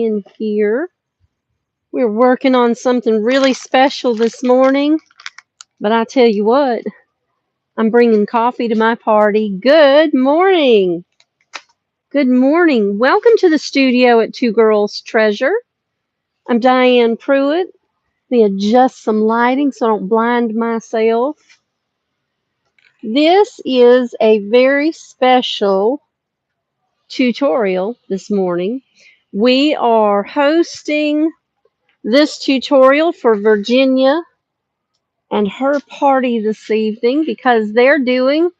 in here. We're working on something really special this morning, but I tell you what, I'm bringing coffee to my party. Good morning. Good morning. Welcome to the studio at Two Girls Treasure. I'm Diane Pruitt. Let me adjust some lighting so I don't blind myself. This is a very special tutorial this morning. We are hosting this tutorial for Virginia and her party this evening because they're doing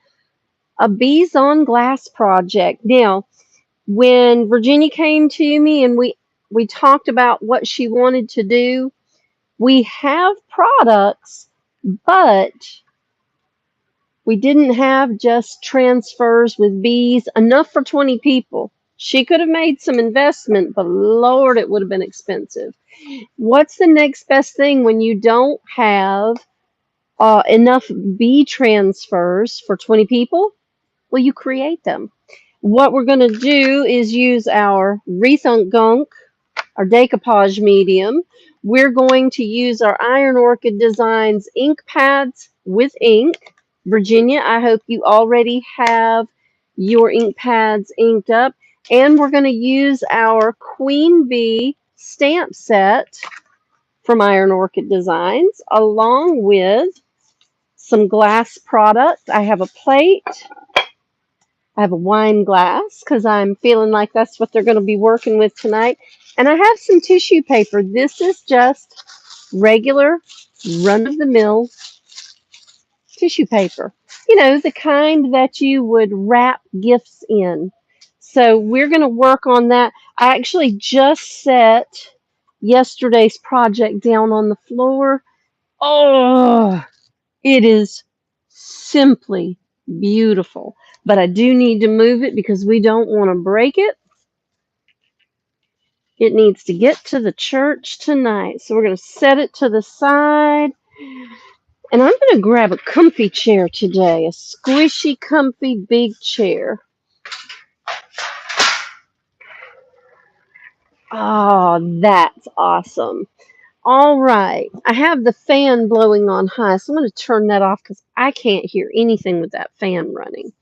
a Bees on Glass project. Now, when Virginia came to me and we talked about what she wanted to do, we have products, but we didn't have just transfers with bees, enough for 20 people. She could have made some investment, but Lord, it would have been expensive. What's the next best thing when you don't have enough bee transfers for 20 people? Well, you create them. What we're going to do is use our Rethunk Gunk, our decoupage medium. We're going to use our Iron Orchid Designs ink pads with ink. Virginia, I hope you already have your ink pads inked up. And we're going to use our Queen Bee stamp set from Iron Orchid Designs, along with some glass product. I have a plate. I have a wine glass because I'm feeling like that's what they're going to be working with tonight. And I have some tissue paper. This is just regular, run-of-the-mill tissue paper. You know, the kind that you would wrap gifts in. So we're going to work on that. I actually just set yesterday's project down on the floor. Oh, it is simply beautiful. But I do need to move it because we don't want to break it. It needs to get to the church tonight. So we're going to set it to the side. And I'm going to grab a comfy chair today, a squishy, comfy, big chair. Oh, that's awesome. All right. I have the fan blowing on high, so I'm going to turn that off because I can't hear anything with that fan running.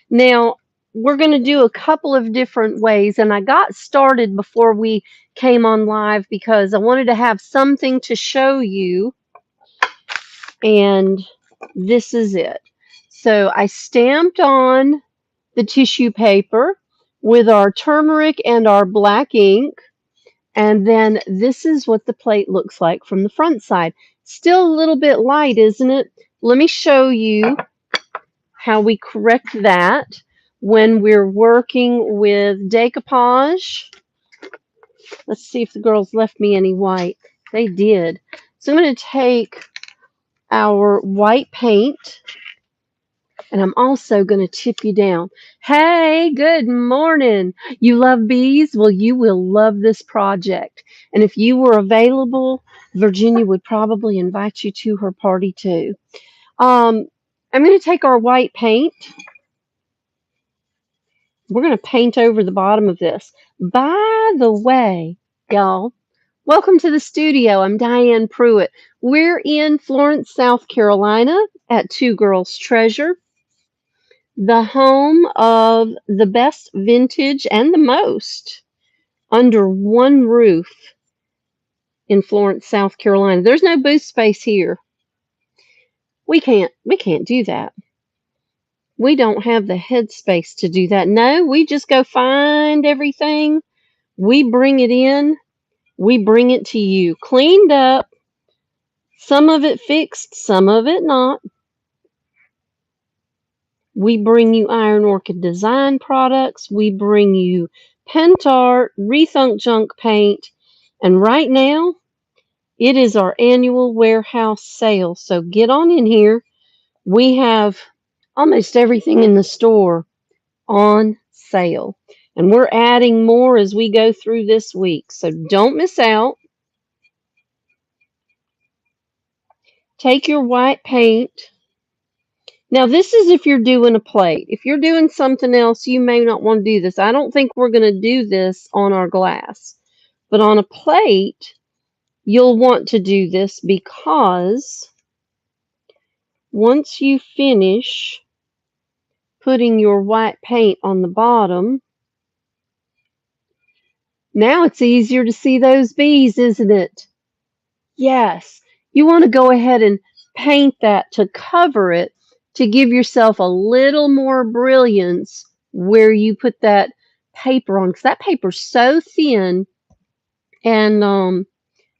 Now, we're going to do a couple of different ways, and I got started before we came on live because I wanted to have something to show you, and this is it. So I stamped on the tissue paper with our turmeric and our black ink, and then this is what the plate looks like from the front side. Still a little bit light, isn't it? Let me show you how we correct that when we're working with decoupage. Let's see if the girls left me any white. They did. So I'm going to take our white paint, and I'm also going to tip you down. Hey, good morning. You love bees? Well, you will love this project. And if you were available, Virginia would probably invite you to her party too. I'm going to take our white paint. We're going to paint over the bottom of this. By the way, y'all, welcome to the studio. I'm Diane Pruitt. We're in Florence, South Carolina at Two Girls Treasure, the home of the best vintage and the most under one roof in Florence, South Carolina. There's no booth space here. We can't do that. We don't have the headspace to do that. No, we just go find everything. We bring it in. We bring it to you cleaned up. Some of it fixed, some of it not. We bring you Iron Orchid Design products. We bring you Pentart, Rethunk Junk Paint. And right now, it is our annual warehouse sale. So get on in here. We have almost everything in the store on sale. And we're adding more as we go through this week. So don't miss out. Take your white paint. Now, this is if you're doing a plate. If you're doing something else, you may not want to do this. I don't think we're going to do this on our glass. But on a plate, you'll want to do this because once you finish putting your white paint on the bottom, now it's easier to see those bees, isn't it? Yes. You want to go ahead and paint that to cover it to give yourself a little more brilliance where you put that paper on, because that paper's so thin and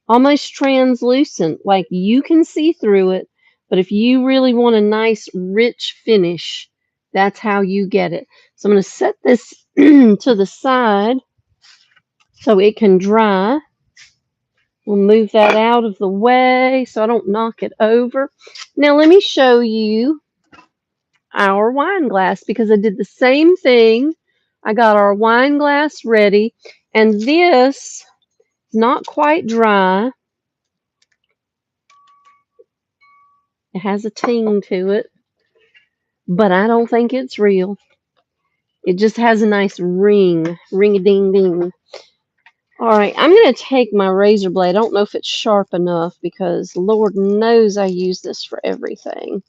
almost translucent, like you can see through it. But if you really want a nice rich finish, that's how you get it. So I'm going to set this to the side so it can dry. We'll move that out of the way so I don't knock it over. Now let me show you our wine glass, because I did the same thing. I got our wine glass ready, and this is not quite dry. It has a ting to it, but I don't think it's real. It just has a nice ring-a-ding-ding. All right, I'm going to take my razor blade. I don't know if it's sharp enough because Lord knows I use this for everything.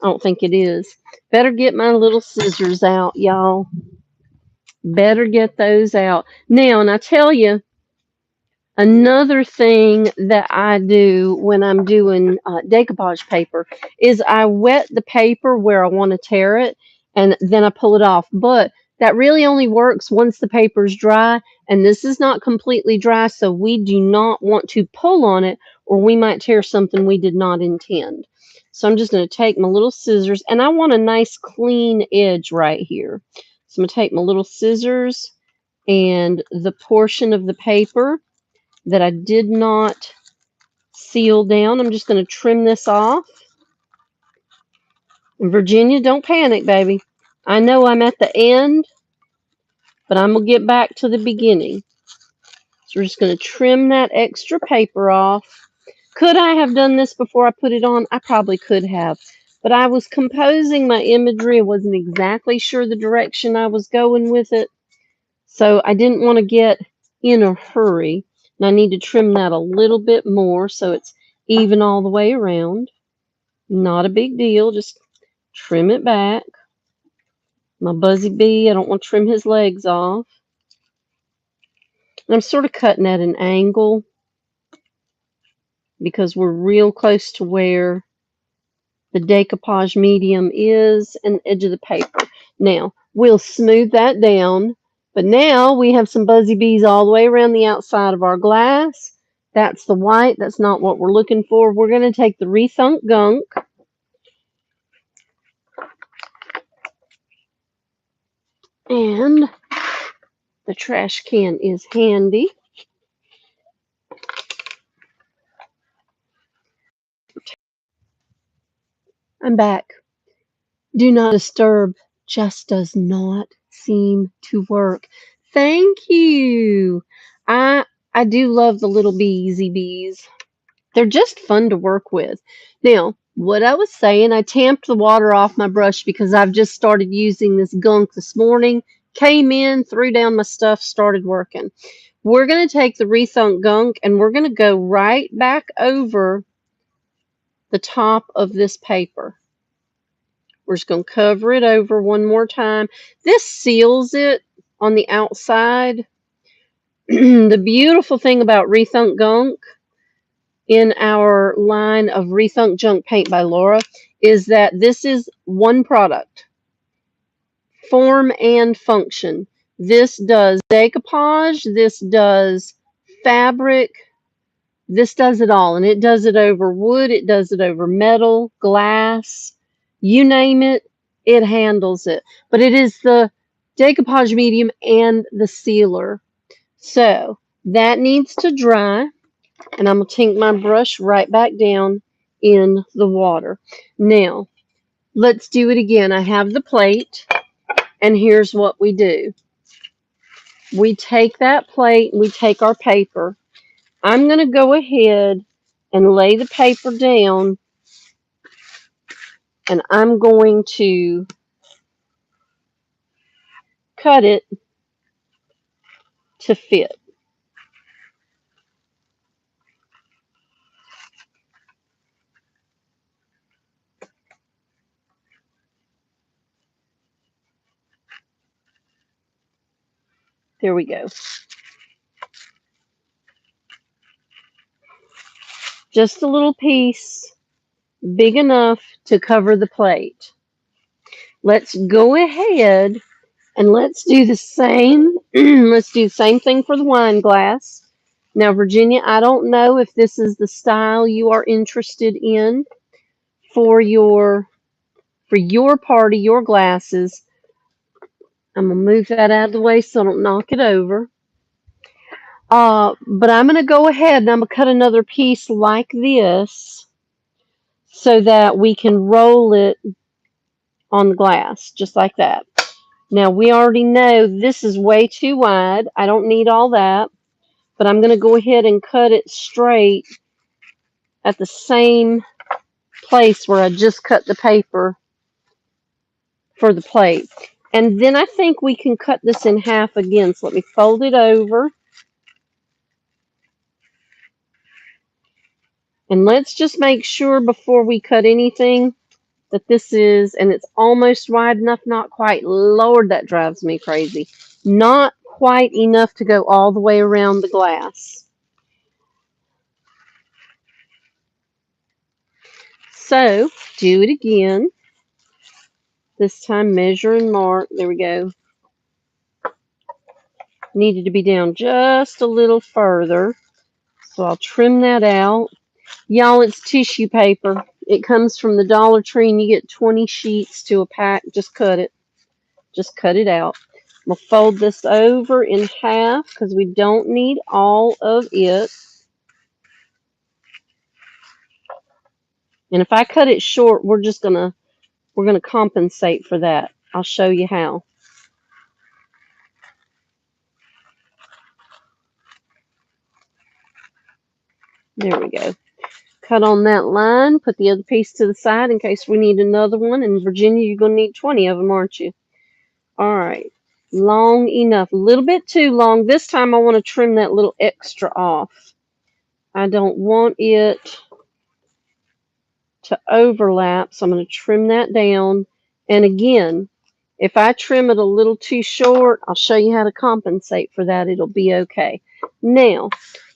I don't think it is. Better get my little scissors out, y'all. Better get those out. Now, and I tell you, another thing that I do when I'm doing decoupage paper is I wet the paper where I want to tear it, and then I pull it off. But that really only works once the paper's dry, and this is not completely dry, so we do not want to pull on it, or we might tear something we did not intend. So I'm just going to take my little scissors, and I want a nice clean edge right here. So I'm going to take my little scissors and the portion of the paper that I did not seal down, I'm just going to trim this off. And Virginia, don't panic, baby. I know I'm at the end, but I'm going to get back to the beginning. So we're just going to trim that extra paper off. Could I have done this before I put it on? I probably could have. But I was composing my imagery. I wasn't exactly sure the direction I was going with it. So I didn't want to get in a hurry. And I need to trim that a little bit more so it's even all the way around. Not a big deal. Just trim it back. My Buzzy Bee, I don't want to trim his legs off. And I'm sort of cutting at an angle because we're real close to where the decoupage medium is and the edge of the paper. Now, we'll smooth that down. But now we have some Buzzy Bees all the way around the outside of our glass. That's the white. That's not what we're looking for. We're going to take the Rethunk Gunk. And the trash can is handy. I'm back. Do not disturb just does not seem to work. Thank you. I do love the little beesy bees. They're just fun to work with. Now, what I was saying, I tamped the water off my brush because I've just started using this gunk this morning. Came in, threw down my stuff, started working. We're going to take the Rethunk Gunk and we're going to go right back over the top of this paper. We're just going to cover it over one more time. This seals it on the outside. The beautiful thing about Rethunk Gunk in our line of Rethunk Junk Paint by Laura is that this is one product, form and function. This does decoupage, this does fabric, this does it all, and it does it over wood, it does it over metal, glass, you name it, it handles it. But it is the decoupage medium and the sealer. So that needs to dry, and I'm going to take my brush right back down in the water. Now, let's do it again. I have the plate, and here's what we do. We take that plate, and we take our paper. I'm going to go ahead and lay the paper down, and I'm going to cut it to fit. Here we go. Just a little piece, big enough to cover the plate. Let's go ahead and let's do the same. Let's do the same thing for the wine glass. Now, Virginia, I don't know if this is the style you are interested in for your party, your glasses. I'm gonna move that out of the way so I don't knock it over. But I'm gonna go ahead and I'm gonna cut another piece like this so that we can roll it on the glass, just like that. Now, we already know this is way too wide. I don't need all that, but I'm going to go ahead and cut it straight at the same place where I just cut the paper for the plate. And then I think we can cut this in half again. So let me fold it over. And let's just make sure before we cut anything that this is, and it's almost wide enough, not quite. Lord, that drives me crazy. Not quite enough to go all the way around the glass. So, do it again. This time, measure and mark. There we go. Needed to be down just a little further. So I'll trim that out. Y'all, it's tissue paper. It comes from the Dollar Tree and you get 20 sheets to a pack. Just cut it. Just cut it out. We'll fold this over in half because we don't need all of it. And if I cut it short, we're gonna compensate for that. I'll show you how. There we go. Cut on that line, put the other piece to the side in case we need another one. And Virginia, you're going to need 20 of them, aren't you? All right. Long enough. A little bit too long. This time I want to trim that little extra off. I don't want it to overlap, so I'm going to trim that down. And again, if I trim it a little too short, I'll show you how to compensate for that. It'll be okay. Now,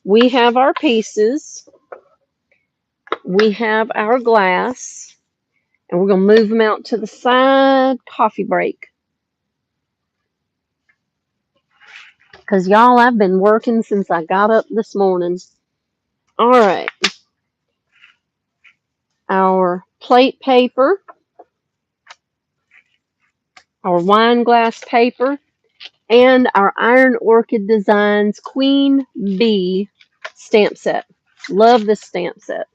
we have our pieces. We have our glass. And we're going to move them out to the side. Coffee break. Because, y'all, I've been working since I got up this morning. All right. Our plate paper. Our wine glass paper. And our Iron Orchid Designs Queen Bee stamp set. Love this stamp set.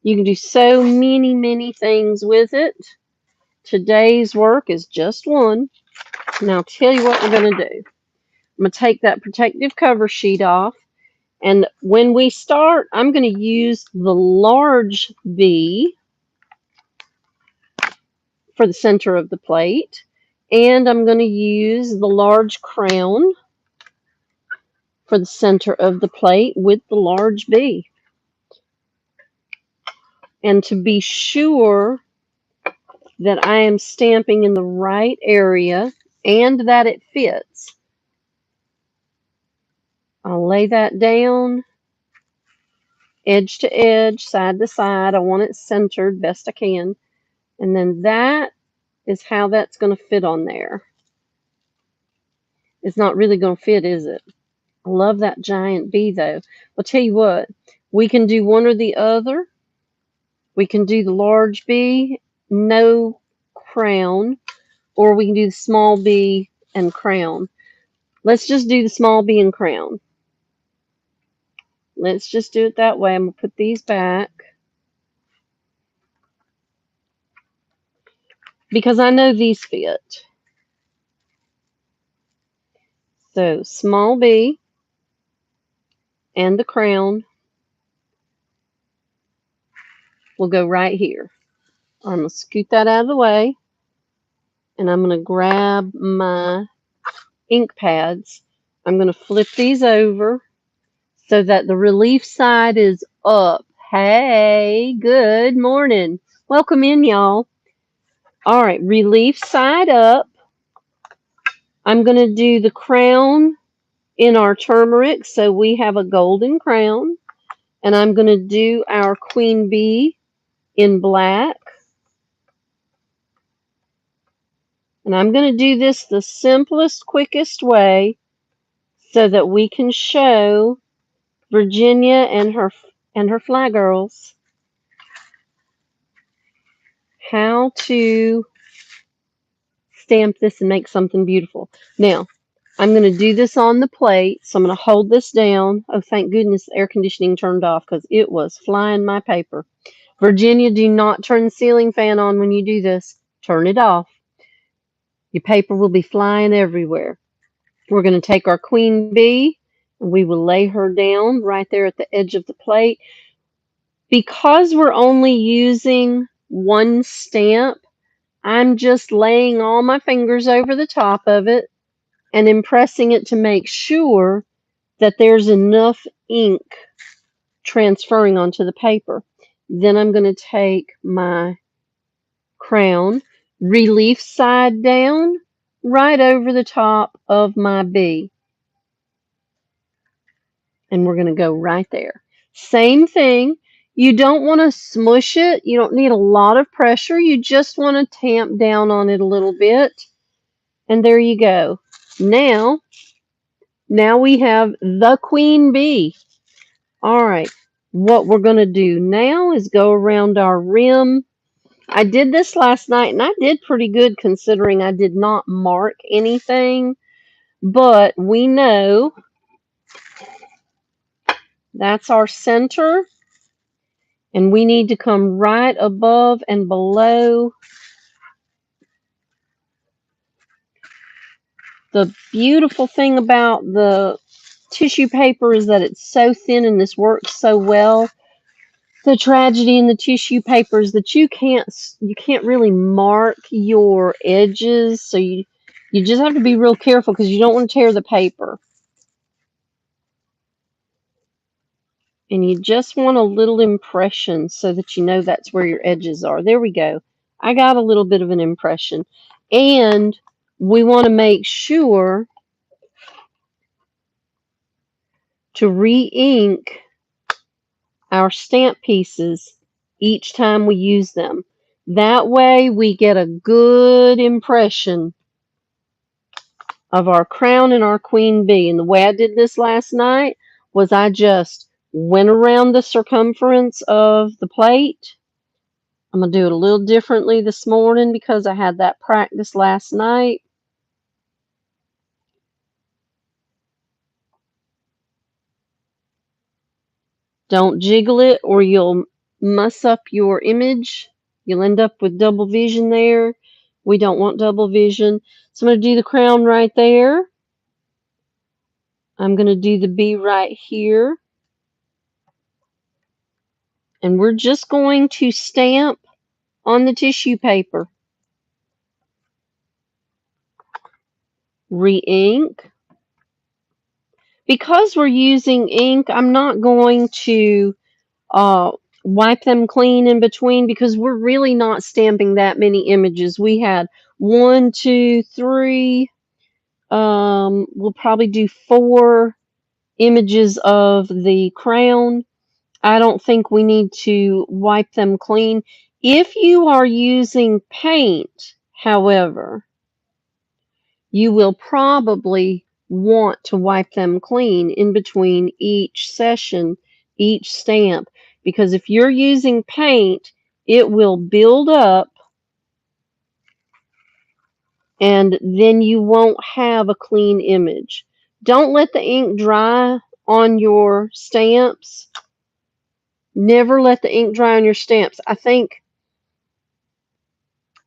You can do so many, many things with it. Today's work is just one. Now, I'll tell you what we're going to do. I'm going to take that protective cover sheet off. And when we start, I'm going to use the large bee for the center of the plate. And I'm going to use the large crown for the center of the plate with the large bee. And to be sure that I am stamping in the right area and that it fits, I'll lay that down, edge to edge, side to side. I want it centered best I can. And then that is how that's going to fit on there. It's not really going to fit, is it? I love that giant bee, though. I'll tell you what, we can do one or the other. We can do the large bee, no crown, or we can do the small bee and crown. Let's just do the small bee and crown. Let's just do it that way. I'm going to put these back because I know these fit. So small bee and the crown will go right here. I'm going to scoot that out of the way, and I'm going to grab my ink pads. I'm going to flip these over so that the relief side is up. Hey, good morning. Welcome in, y'all. All right, relief side up. I'm going to do the crown in our turmeric so we have a golden crown. And I'm going to do our queen bee in black. And I'm going to do this the simplest, quickest way so that we can show Virginia and her fly girls how to stamp this and make something beautiful. Now, I'm going to do this on the plate, so I'm going to hold this down. Oh, thank goodness the air conditioning turned off because it was flying my paper. Virginia, do not turn the ceiling fan on when you do this. Turn it off. Your paper will be flying everywhere. We're going to take our queen bee and we will lay her down right there at the edge of the plate. Because we're only using one stamp, I'm just laying all my fingers over the top of it and impressing it to make sure that there's enough ink transferring onto the paper. Then I'm going to take my crown, relief side down, right over the top of my bee. And we're going to go right there. Same thing. You don't want to smush it. You don't need a lot of pressure. You just want to tamp down on it a little bit. And there you go. Now we have the queen bee. All right. What we're going to do now is go around our rim. I did this last night and I did pretty good considering I did not mark anything. But we know that's our center. And we need to come right above and below. The beautiful thing about the tissue paper is that it's so thin and this works so well. The tragedy in the tissue paper is that you can't really mark your edges, so you just have to be real careful because you don't want to tear the paper. And you just want a little impression so that you know that's where your edges are. There we go. I got a little bit of an impression. And we want to make sure to re-ink our stamp pieces each time we use them. That way we get a good impression of our crown and our queen bee. And the way I did this last night was I just went around the circumference of the plate. I'm going to do it a little differently this morning because I had that practice last night. Don't jiggle it or you'll muss up your image. You'll end up with double vision there. We don't want double vision. So I'm going to do the crown right there. I'm going to do the bee right here. And we're just going to stamp on the tissue paper. Re-ink. Because we're using ink, I'm not going to wipe them clean in between because we're really not stamping that many images. We had 1, 2, 3. We'll probably do 4 images of the crown. I don't think we need to wipe them clean. If you are using paint, however, you will probably want to wipe them clean in between each session, each stamp, because if you're using paint, it will build up and then you won't have a clean image. Don't let the ink dry on your stamps. Never let the ink dry on your stamps. I think,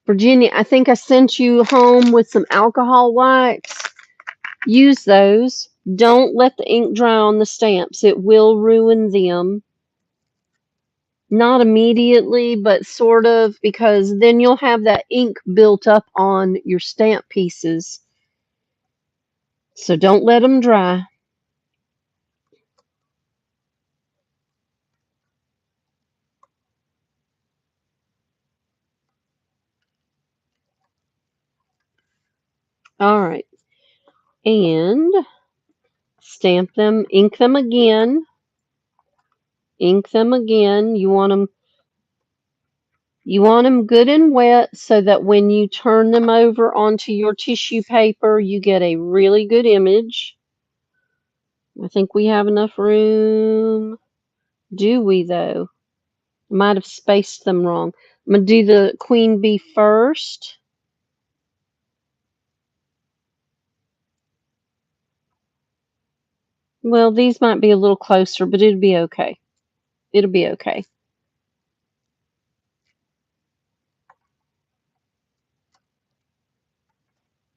Virginia, I think I sent you home with some alcohol wipes. Use those. Don't let the ink dry on the stamps. It will ruin them. Not immediately, but sort of, because then you'll have that ink built up on your stamp pieces. So don't let them dry. All right. And Stamp them, ink them again. Ink them again. You want them good and wet so that when you turn them over onto your tissue paper, you get a really good image. I think we have enough room. Do we, though? I might have spaced them wrong. I'm going to do the queen bee first. Well, these might be a little closer, but it'll be okay. It'll be okay.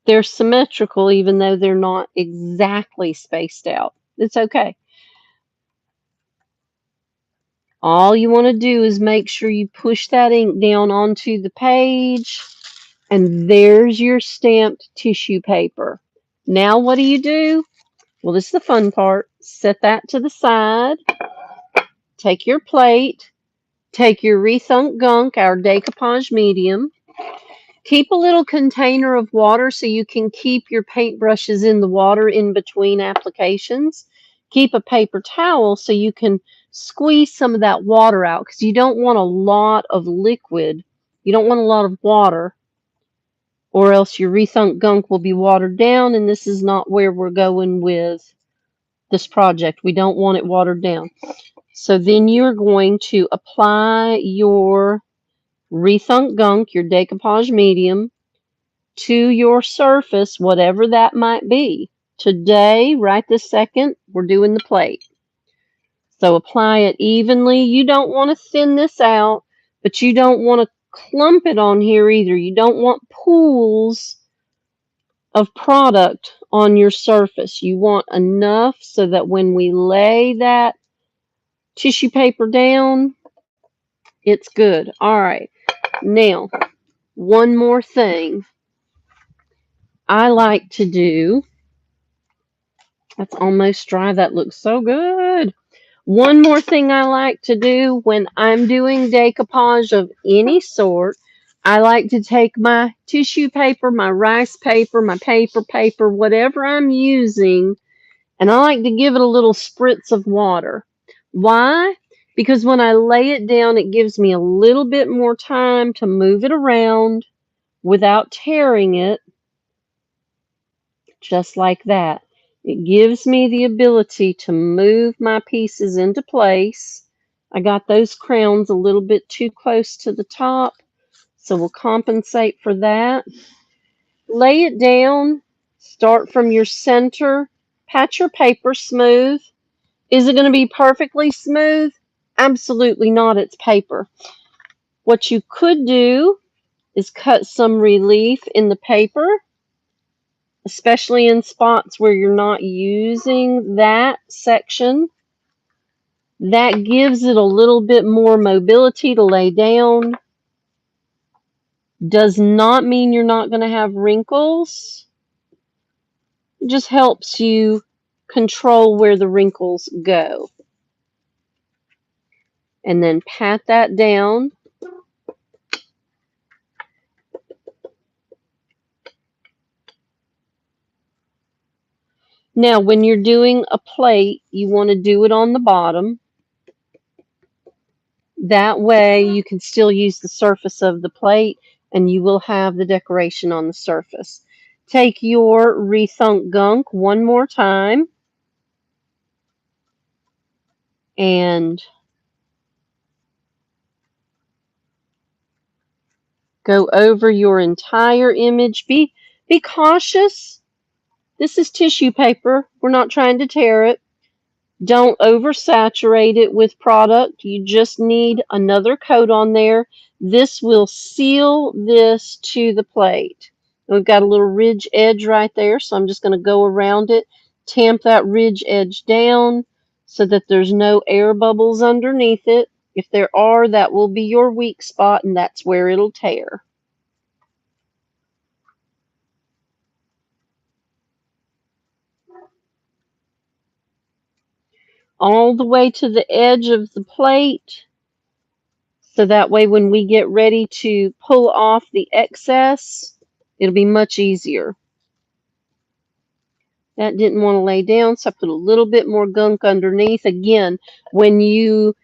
They're symmetrical even though they're not exactly spaced out. It's okay. All you want to do is make sure you push that ink down onto the page, and there's your stamped tissue paper. Now what do? Well, this is the fun part. Set that to the side. Take your plate. Take your Rethunk Gunk, our decoupage medium. Keep a little container of water so you can keep your paintbrushes in the water in between applications. Keep a paper towel so you can squeeze some of that water out because you don't want a lot of liquid. You don't want a lot of water, or else your Rethunk Gunk will be watered down, and this is not where we're going with this project. We don't want it watered down. So then you're going to apply your Rethunk Gunk, your decoupage medium, to your surface, whatever that might be. Today, right this second, we're doing the plate. So apply it evenly. You don't want to thin this out, but you don't want to clump it on here either. You don't want pools of product on your surface. You want enough so that when we lay that tissue paper down, it's good. All right. Now, one more thing I like to do. That's almost dry. That looks so good. One more thing I like to do when I'm doing decoupage of any sort, I like to take my tissue paper, my rice paper, my paper, whatever I'm using, and I like to give it a little spritz of water. Why? Because when I lay it down, it gives me a little bit more time to move it around without tearing it, just like that. It gives me the ability to move my pieces into place. I got those crowns a little bit too close to the top, so we'll compensate for that. Lay it down, start from your center, pat your paper smooth. Is it going to be perfectly smooth? Absolutely not, it's paper. What you could do is cut some relief in the paper, especially in spots where you're not using that section. That gives it a little bit more mobility to lay down. Does not mean you're not going to have wrinkles. It just helps you control where the wrinkles go. And then pat that down. Now, when you're doing a plate, you want to do it on the bottom. That way you can still use the surface of the plate and you will have the decoration on the surface. Take your Rethunk Gunk one more time and go over your entire image. Be cautious. This is tissue paper. We're not trying to tear it. Don't oversaturate it with product. You just need another coat on there. This will seal this to the plate. We've got a little ridge edge right there, so I'm just going to go around it, tamp that ridge edge down so that there's no air bubbles underneath it. If there are, that will be your weak spot, and that's where it'll tear. All the way to the edge of the plate, so that way when we get ready to pull off the excess, it'll be much easier. That didn't want to lay down, so I put a little bit more gunk underneath. Again, when you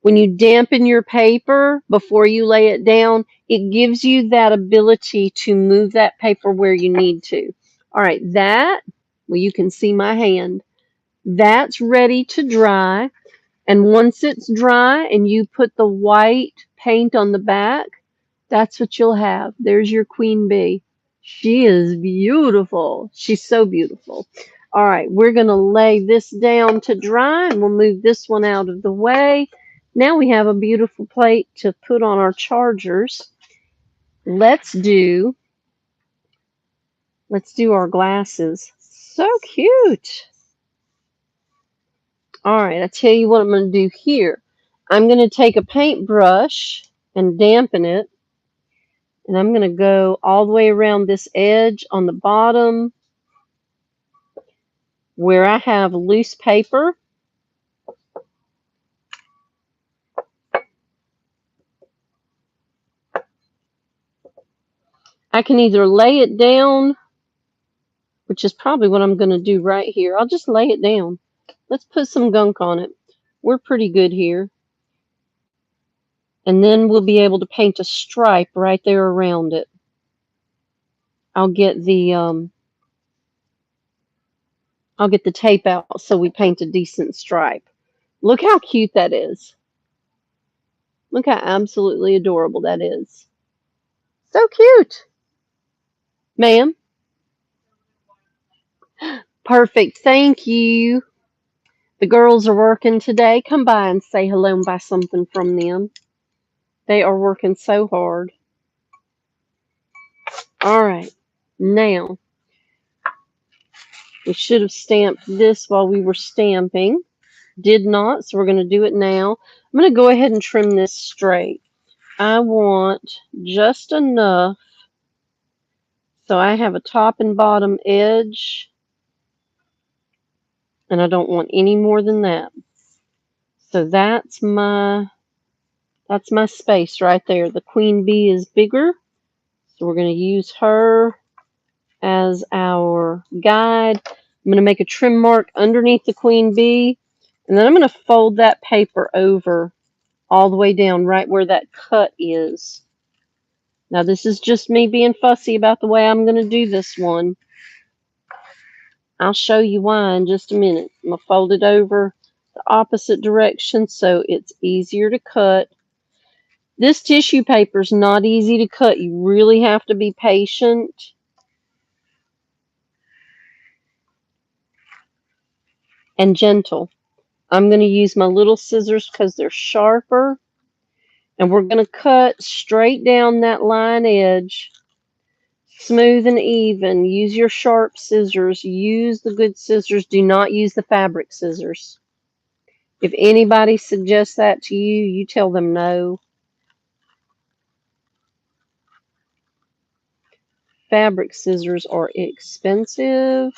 dampen your paper before you lay it down, it gives you that ability to move that paper where you need to. All right, well, you can see my hand. That's ready to dry. And once it's dry and you put the white paint on the back, that's what you'll have. There's your queen bee. She is beautiful. She's so beautiful. All right, we're going to lay this down to dry and we'll move this one out of the way. Now we have a beautiful plate to put on our chargers. Let's do our glasses. So cute. All right, I tell you what I'm going to do here. I'm going to take a paintbrush and dampen it. And I'm going to go all the way around this edge on the bottom where I have loose paper. I can either lay it down, which is probably what I'm going to do right here. I'll just lay it down. Let's put some gunk on it. We're pretty good here. And then we'll be able to paint a stripe right there around it. I'll get the tape out so we paint a decent stripe. Look how cute that is. Look how absolutely adorable that is. So cute. Ma'am? Perfect. Thank you. The girls are working today. Come by and say hello and buy something from them. They are working so hard. All right. Now, we should have stamped this while we were stamping. Did not, so we're going to do it now. I'm going to go ahead and trim this straight. I want just enough so I have a top and bottom edge, and I don't want any more than that. So that's my space right there. The queen bee is bigger, so we're going to use her as our guide. I'm going to make a trim mark underneath the queen bee, and then I'm going to fold that paper over all the way down right where that cut is. Now this is just me being fussy about the way I'm going to do this one. I'll show you why in just a minute. I'm going to fold it over the opposite direction so it's easier to cut. This tissue paper is not easy to cut. You really have to be patient. And gentle. I'm going to use my little scissors because they're sharper. And we're going to cut straight down that line edge. Smooth and even. Use your sharp scissors. Use the good scissors. Do not use the fabric scissors. If anybody suggests that to you, you tell them no. Fabric scissors are expensive.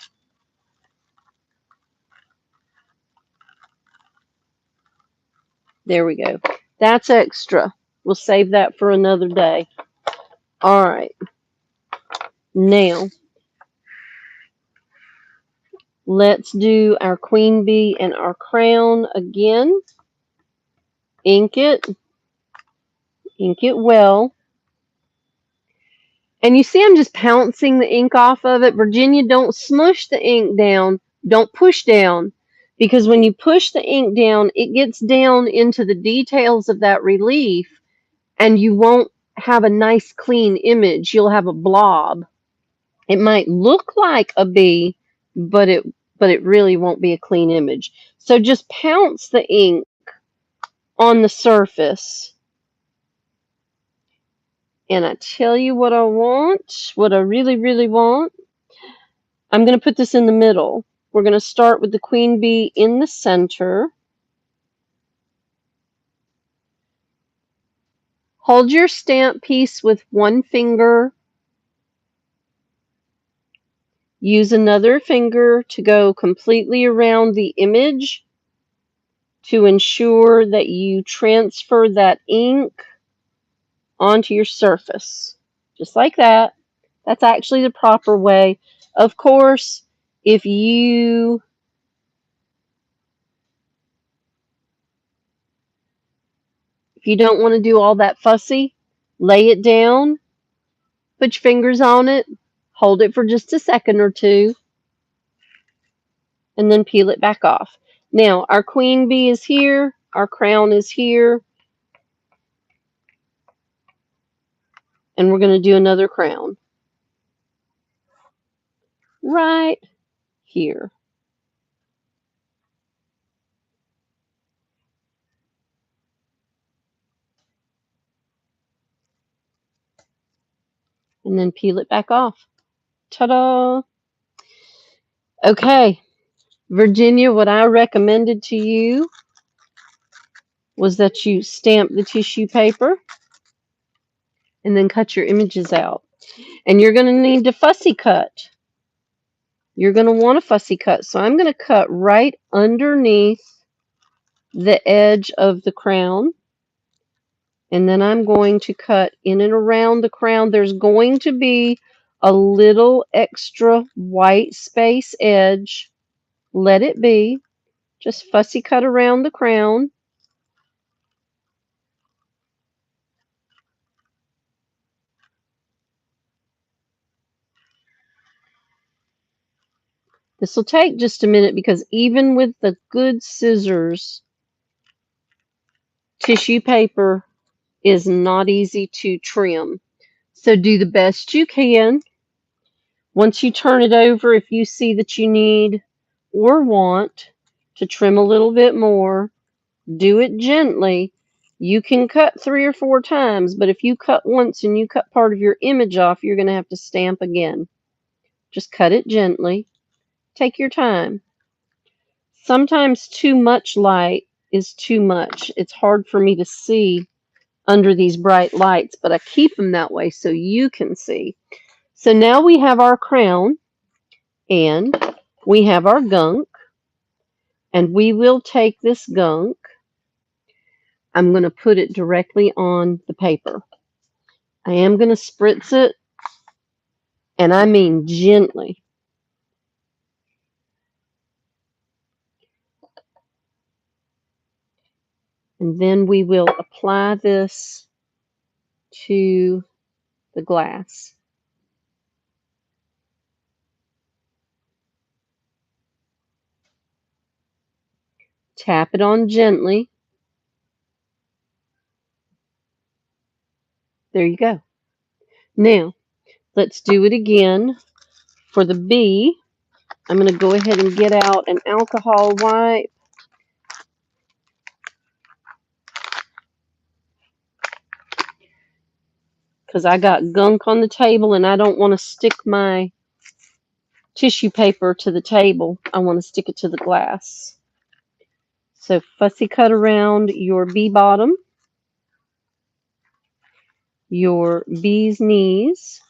There we go. That's extra. We'll save that for another day. All right. Now, let's do our queen bee and our crown again. Ink it well. And you see I'm just pouncing the ink off of it. Virginia, don't smush the ink down. Don't push down. Because when you push the ink down, it gets down into the details of that relief, and you won't have a nice clean image. You'll have a blob. It might look like a bee, but it really won't be a clean image. So just pounce the ink on the surface. And I tell you what I want, what I really, really want. I'm going to put this in the middle. We're going to start with the queen bee in the center. Hold your stamp piece with one finger. Use another finger to go completely around the image to ensure that you transfer that ink onto your surface. Just like that. That's actually the proper way. Of course, If you don't want to do all that fussy, lay it down, put your fingers on it, hold it for just a second or two, and then peel it back off. Now, our queen bee is here, our crown is here, and we're going to do another crown right here. And then peel it back off. Ta-da! Okay, Virginia, what I recommended to you was that you stamp the tissue paper and then cut your images out. And you're going to need to fussy cut. You're going to want a fussy cut. So I'm going to cut right underneath the edge of the crown. And then I'm going to cut in and around the crown. There's going to be a little extra white space edge. Let it be. Just fussy cut around the crown. This will take just a minute because even with the good scissors, tissue paper is not easy to trim. So do the best you can. Once you turn it over, if you see that you need or want to trim a little bit more, do it gently. You can cut 3 or 4 times, but if you cut once and you cut part of your image off, you're going to have to stamp again. Just cut it gently. Take your time. Sometimes too much light is too much. It's hard for me to see under these bright lights, but I keep them that way so you can see. So now we have our crown and we have our gunk, and we will take this gunk. I'm going to put it directly on the paper. I am going to spritz it, and I mean gently. And then we will apply this to the glass. Tap it on gently. There you go. Now, let's do it again. For the bee, I'm going to go ahead and get out an alcohol wipe. Because I got gunk on the table and I don't want to stick my tissue paper to the table. I want to stick it to the glass. So fussy cut around your bee bottom, your bee's knees,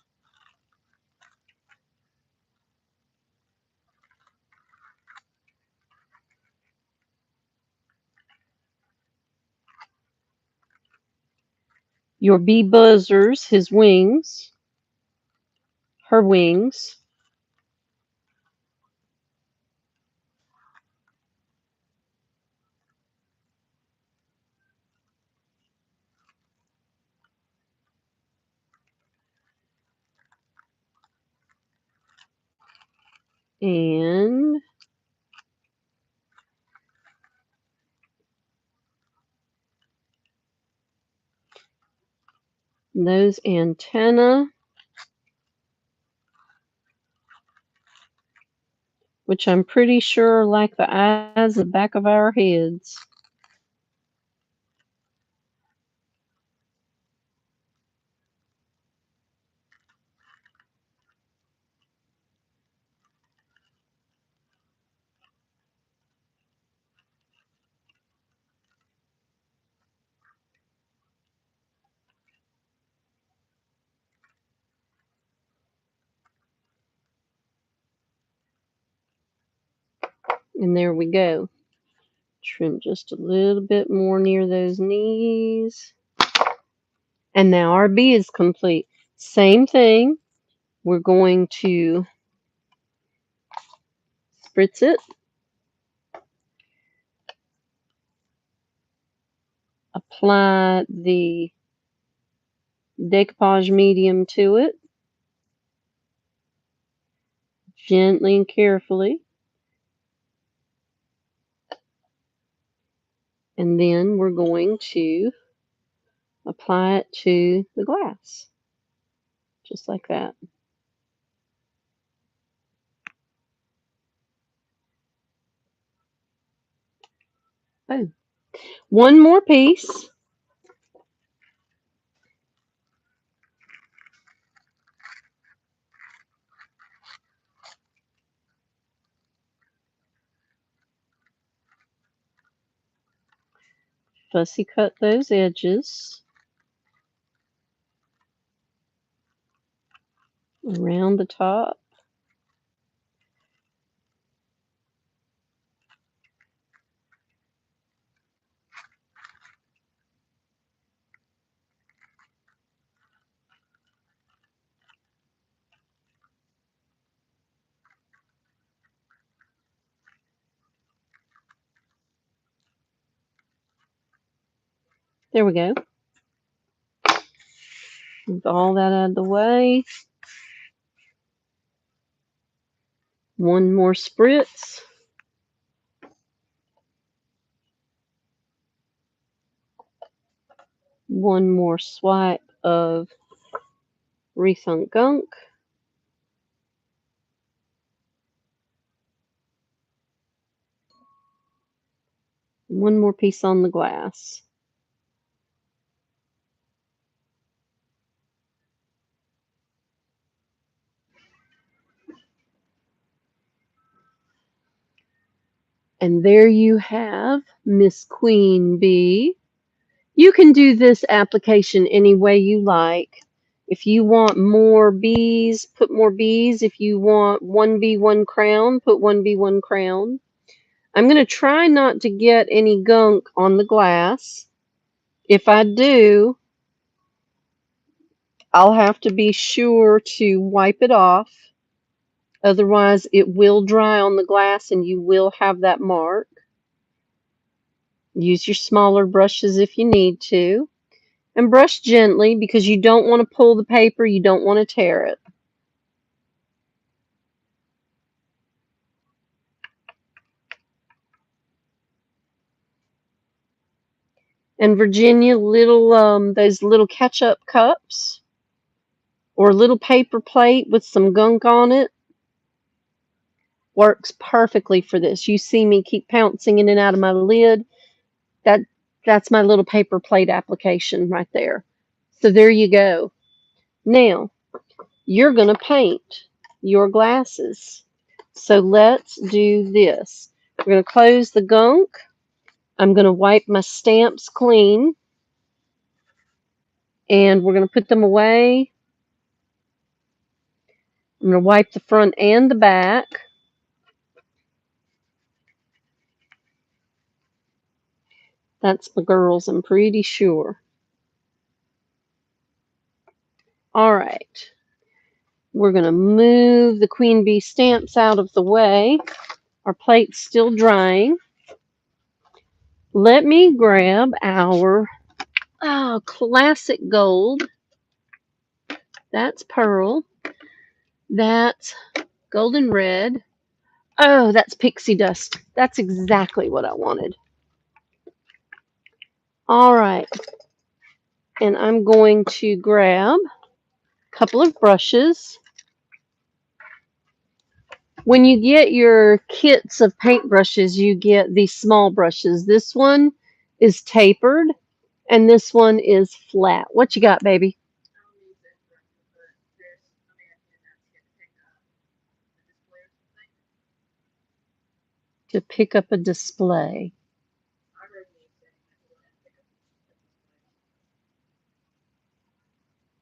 your bee buzzers, his wings, her wings, and those antennae, which I'm pretty sure are like the eyes at the back of our heads. And there we go. Trim just a little bit more near those knees. And now our bee is complete. Same thing. We're going to spritz it. Apply the decoupage medium to it, gently and carefully. And then we're going to apply it to the glass, just like that. Boom. One more piece. Fussy cut those edges around the top. There we go. Move all that out of the way. One more spritz. One more swipe of Rethunk Gunk. One more piece on the glass. And there you have Miss Queen Bee. You can do this application any way you like. If you want more bees, put more bees. If you want one bee, one crown, put one bee, one crown. I'm going to try not to get any gunk on the glass. If I do, I'll have to be sure to wipe it off. Otherwise, it will dry on the glass and you will have that mark. Use your smaller brushes if you need to. And brush gently because you don't want to pull the paper, you don't want to tear it. And Virginia, those little ketchup cups or a little paper plate with some gunk on it works perfectly for this. You see me keep pouncing in and out of my lid. That's my little paper plate application right there. So there you go. Now, you're going to paint your glasses. So let's do this. We're going to close the gunk. I'm going to wipe my stamps clean. And we're going to put them away. I'm going to wipe the front and the back. That's my girls, I'm pretty sure. All right. We're going to move the Queen Bee stamps out of the way. Our plate's still drying. Let me grab our classic gold. That's pearl. That's golden red. Oh, that's pixie dust. That's exactly what I wanted. All right. And I'm going to grab a couple of brushes. When you get your kits of paintbrushes, you get these small brushes. This one is tapered, and this one is flat. What you got, baby? To pick up a display.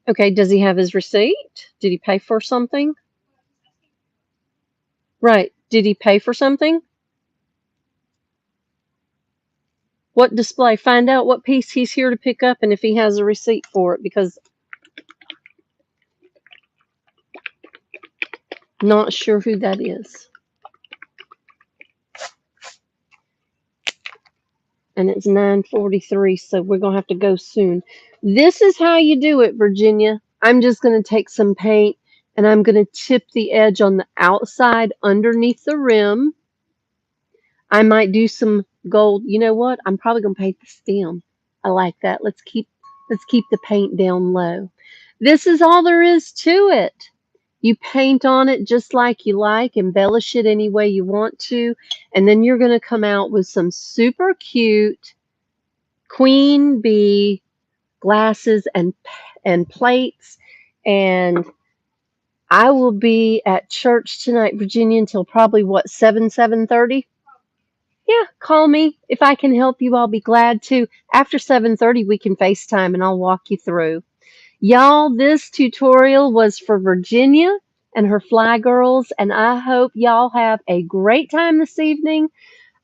Okay, does he have his receipt? Did he pay for something? Right. Did he pay for something? What display? Find out what piece he's here to pick up and if he has a receipt for it, because I'm not sure who that is. and it's 9:43, so we're going to have to go soon. This is how you do it, Virginia. I'm just going to take some paint and I'm going to tip the edge on the outside underneath the rim. I might do some gold. You know what? I'm probably going to paint the stem. I like that. Let's keep the paint down low. This is all there is to it. You paint on it just like you like, embellish it any way you want to, and then you're going to come out with some super cute queen bee glasses and plates. And I will be at church tonight, Virginia, until probably what, 7:30. Yeah, call me if I can help you. I'll be glad to. After 7:30, we can FaceTime and I'll walk you through. Y'all, this tutorial was for Virginia and her Fly Girls, and I hope y'all have a great time this evening.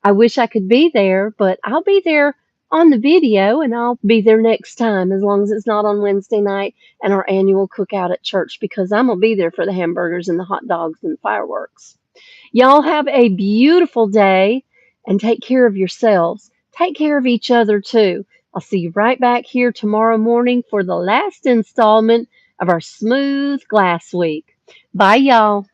I wish I could be there, but I'll be there on the video and I'll be there next time as long as it's not on Wednesday night and our annual cookout at church, because I'm going to be there for the hamburgers and the hot dogs and the fireworks. Y'all have a beautiful day and take care of yourselves. Take care of each other too. I'll see you right back here tomorrow morning for the last installment of our Smooth Glass Week. Bye, y'all.